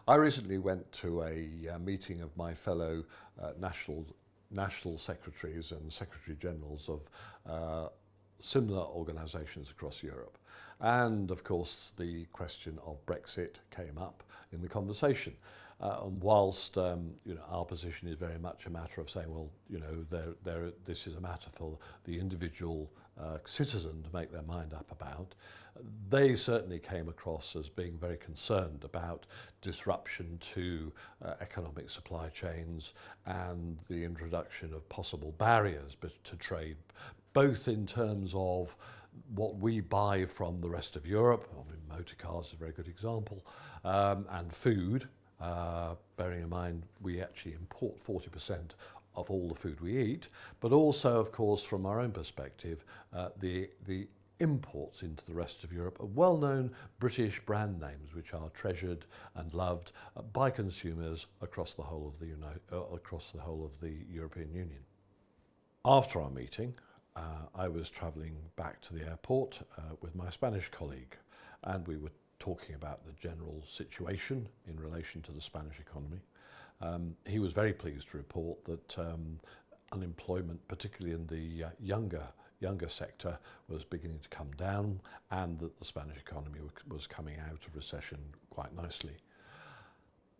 I recently went to a meeting of my fellow national secretaries and secretary generals of similar organisations across Europe. And of course the question of Brexit came up in the conversation. And whilst our position is very much a matter of saying, well, this is a matter for the individual citizen to make their mind up about, they certainly came across as being very concerned about disruption to economic supply chains and the introduction of possible barriers to trade, both in terms of what we buy from the rest of Europe. I mean, motor cars is a very good example, and food. Bearing in mind we actually import 40% of all the food we eat, but also, of course, from our own perspective, the imports into the rest of Europe are well-known British brand names which are treasured and loved by consumers across the whole of the European Union. After our meeting, I was travelling back to the airport with my Spanish colleague, and we were talking about the general situation in relation to the Spanish economy. He was very pleased to report that unemployment, particularly in the younger sector, was beginning to come down, and that the Spanish economy was coming out of recession quite nicely.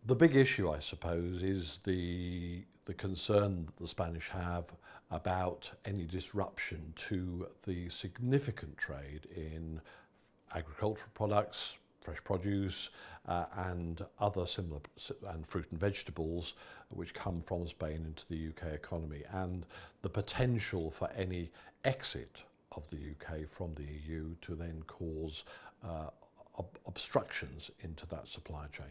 The big issue, I suppose, is the concern that the Spanish have about any disruption to the significant trade in agricultural products, fresh produce, and other similar, and fruit and vegetables which come from Spain into the UK economy, and the potential for any exit of the UK from the EU to then cause obstructions into that supply chain.